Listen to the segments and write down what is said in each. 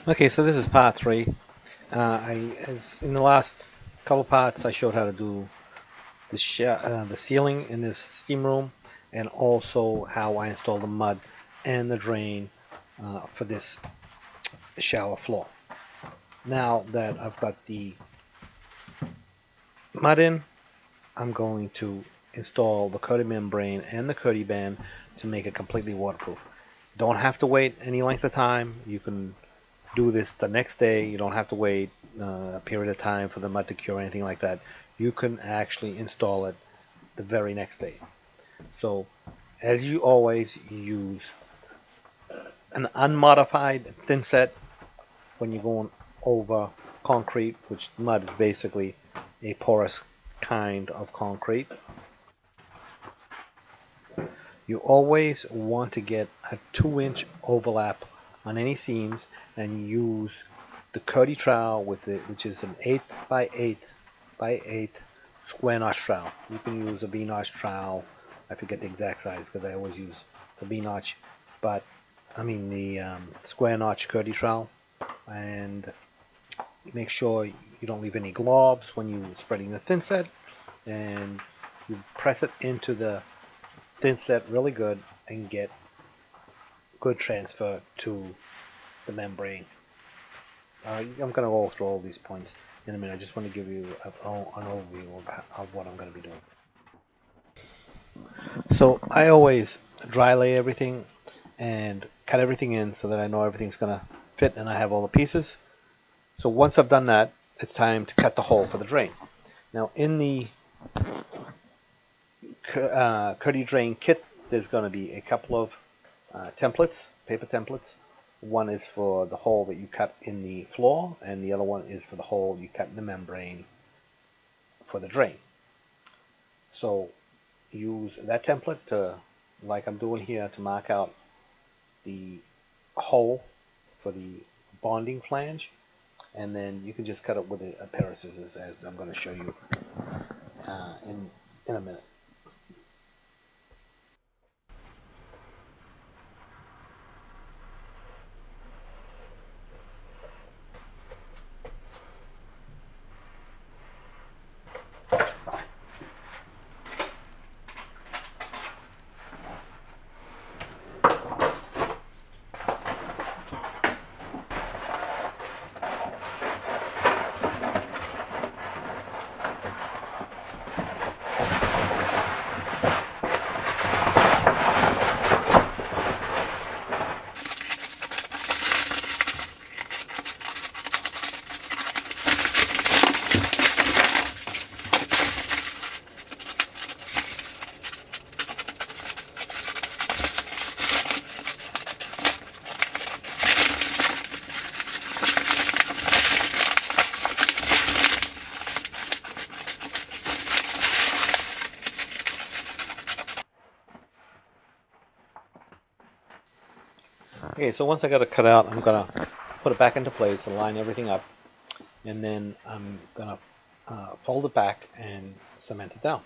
Okay, so this is part three. As in the last couple parts, I showed how to do the ceiling in this steam room, and also how I install the mud and the drain for this shower floor. Now that I've got the mud in, I'm going to install the Kerdi Membrane and the Kerdi-Band to make it completely waterproof. Don't have to wait any length of time. You can do this the next day. You don't have to wait a period of time for the mud to cure or anything like that. You can actually install it the very next day. So, as you always, use an unmodified Thinset when you're going over concrete, which mud is basically a porous kind of concrete. You always want to get a 2-inch overlap on any seams and use the Kerdi trowel which is an 8 by 8 by 8 square notch trowel. You can use a V notch trowel. I forget the exact size because I always use the V notch, but I mean the square notch Kerdi trowel. And make sure you don't leave any globs when you're spreading the Thinset, and you press it into the Thinset really good and get good transfer to the membrane. I'm going to go through all these points in a minute. I just want to give you an overview of what I'm going to be doing. So I always dry lay everything and cut everything in so that I know everything's going to fit and I have all the pieces. So once I've done that, it's time to cut the hole for the drain. Now in the Kerdi drain kit, there's going to be a couple of templates, paper templates. One is for the hole that you cut in the floor, and the other one is for the hole you cut in the membrane for the drain. So use that template to, like I'm doing here, to mark out the hole for the bonding flange, and then you can just cut it with a pair of scissors, as I'm going to show you in a minute. Okay, so once I got it cut out, I'm going to put it back into place and line everything up, and then I'm going to fold it back and cement it down.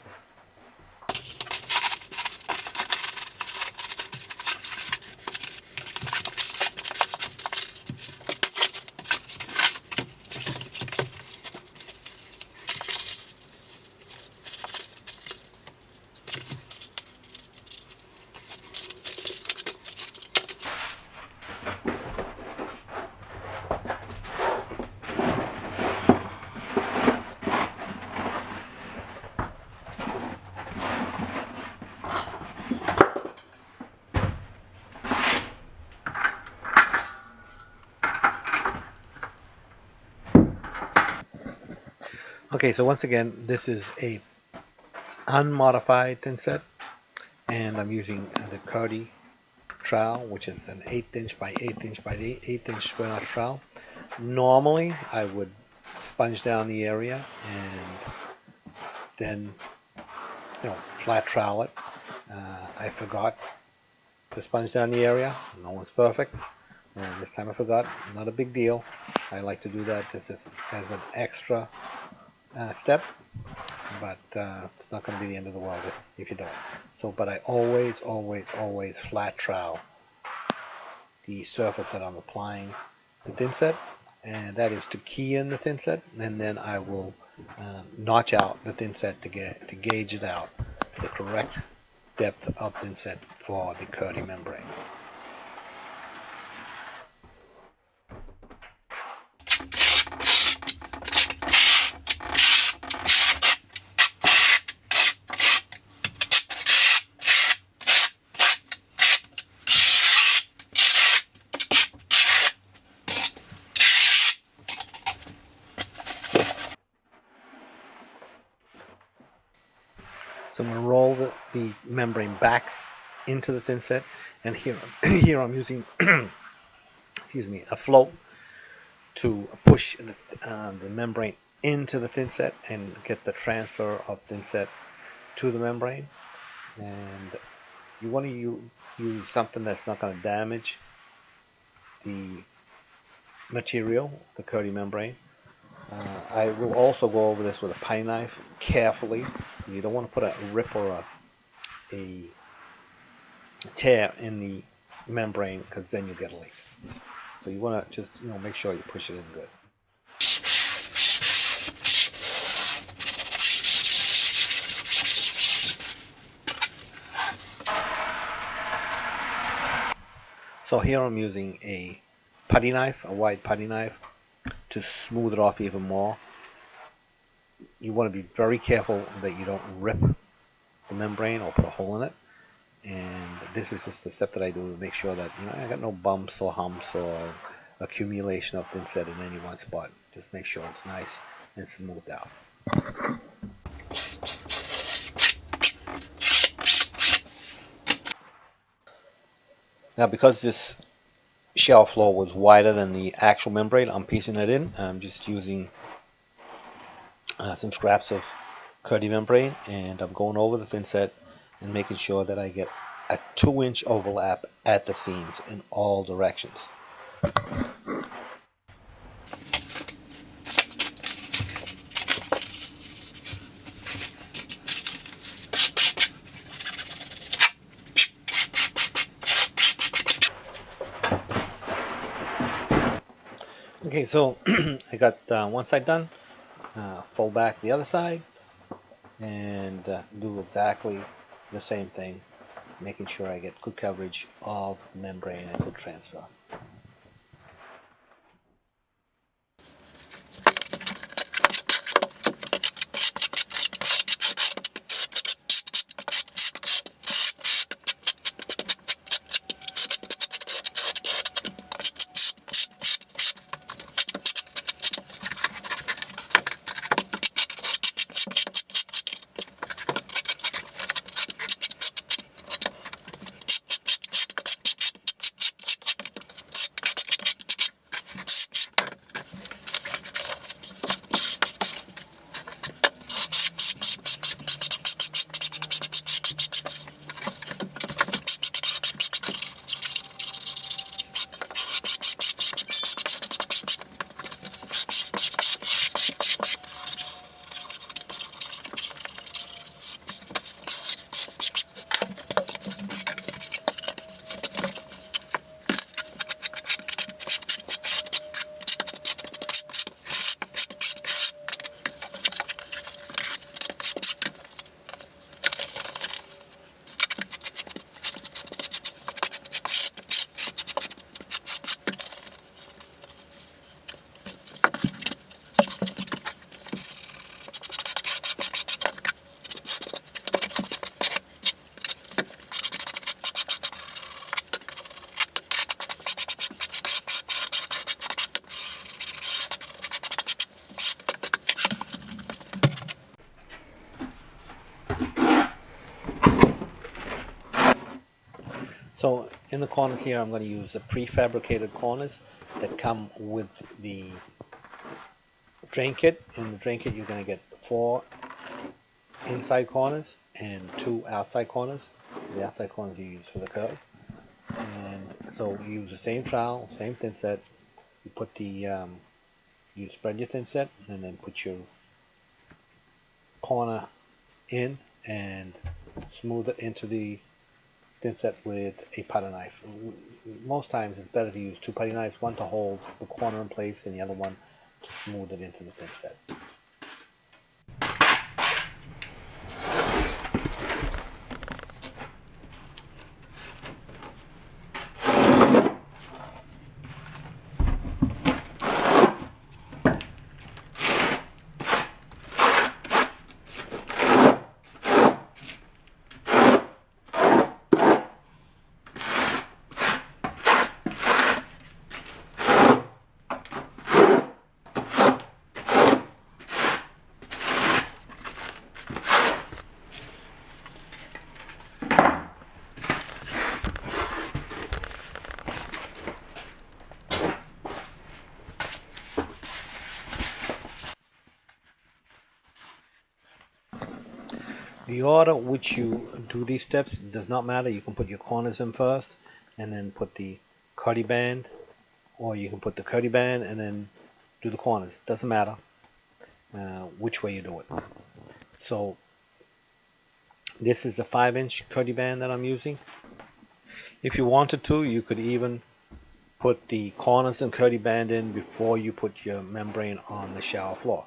Okay, so once again, this is a unmodified Thinset, and I'm using the Kerdi trowel, which is an 1/8 inch by 1/8 inch by 1/8 inch square notch trowel. Normally, I would sponge down the area and then, flat trowel it. I forgot to sponge down the area. No one's perfect. And this time I forgot. Not a big deal. I like to do that just as an extra step, but it's not going to be the end of the world if you don't. So, but I always flat trowel the surface that I'm applying the thin set, and that is to key in the thin set, and then I will notch out the thin set to gauge it out the correct depth of thin set for the Kerdi membrane. So I'm going to roll the membrane back into the thin set, and here I'm using excuse me, a float to push the membrane into the thin set and get the transfer of thin set to the membrane. And you want to use something that's not going to damage the material, the Kerdi membrane. I will also go over this with a pie knife carefully. You don't want to put a rip or a tear in the membrane, because then you get a leak. So you want to just make sure you push it in good. So here I'm using a putty knife, a wide putty knife, to smooth it off even more. You want to be very careful that you don't rip the membrane or put a hole in it. And this is just the step that I do to make sure that I got no bumps or humps or accumulation of thin set in any one spot. Just make sure it's nice and smoothed out. Now, because this shell floor was wider than the actual membrane, I'm piecing it in. I'm just using some scraps of Kerdi membrane, and I'm going over the thin set and making sure that I get a 2-inch overlap at the seams in all directions. Okay, so I got one side done. Fold back the other side and do exactly the same thing, making sure I get good coverage of the membrane and good transfer. So in the corners here, I'm going to use the prefabricated corners that come with the drain kit. In the drain kit, you're going to get 4 inside corners and 2 outside corners. The outside corners you use for the curve. And so you use the same trowel, same thin set. You put you spread your thin set and then put your corner in and smooth it into the thinset with a putty knife. Most times it's better to use two putty knives, one to hold the corner in place and the other one to smooth it into the thinset. The order which you do these steps does not matter. You can put your corners in first and then put the Kerdi-Band, or you can put the Kerdi-Band and then do the corners. Doesn't matter which way you do it. So this is a 5-inch Kerdi-Band that I'm using. If you wanted to, you could even put the corners and Kerdi-Band in before you put your membrane on the shower floor.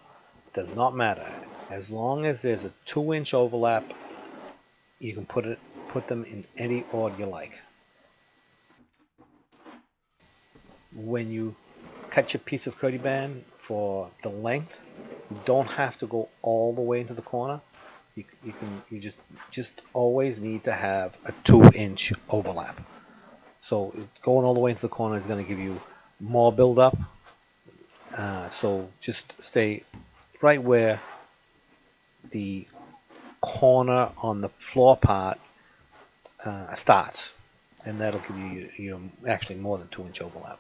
Does not matter. As long as there's a 2-inch overlap, you can put them in any order you like. When you cut your piece of Kerdi-Band for the length, you don't have to go all the way into the corner. You just always need to have a 2-inch overlap. So going all the way into the corner is going to give you more buildup. So just stay right where the corner on the floor part starts, and that'll give you actually more than 2-inch overlap.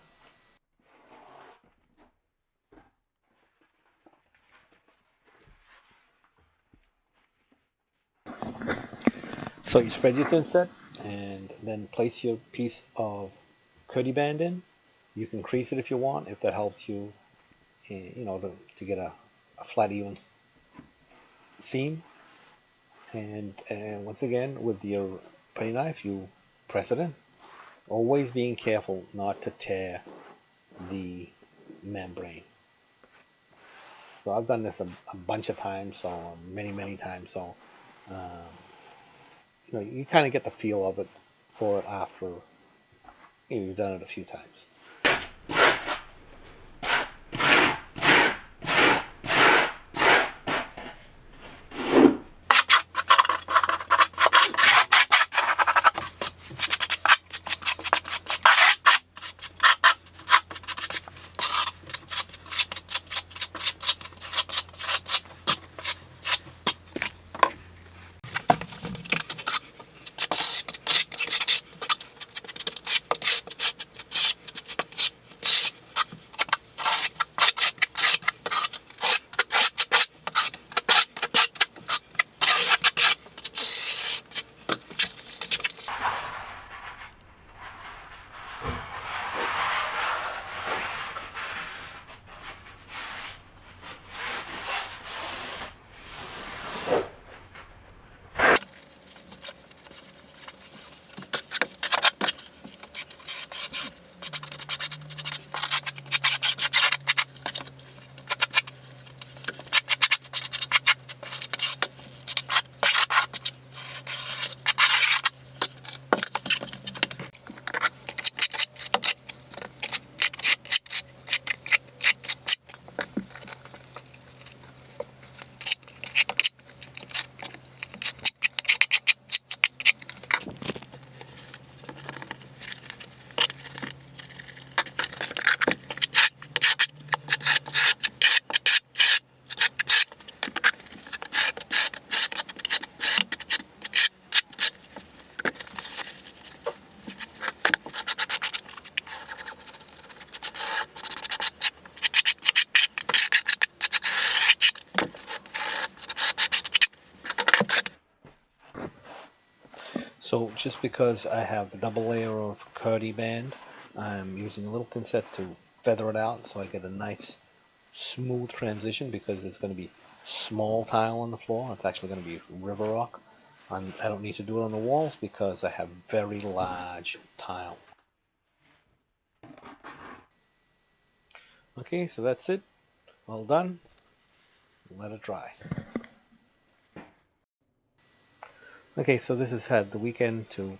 So you spread your thinset and then place your piece of Kerdi-Band in. You can crease it if you want, if that helps you, to get a flat, even seam. And once again, with your putty knife, you press it in. Always being careful not to tear the membrane. So I've done this a bunch of times, so many times. So you kind of get the feel of it for it after you've done it a few times. So just because I have a double layer of Kerdi-Band, I'm using a little thinset to feather it out so I get a nice smooth transition, because it's going to be small tile on the floor. It's actually going to be river rock. I don't need to do it on the walls because I have very large tile. Okay, so that's it. All done. Let it dry. Okay, so this has had the weekend to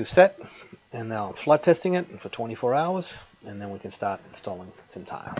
set, and now I'm flood testing it for 24 hours, and then we can start installing some tile.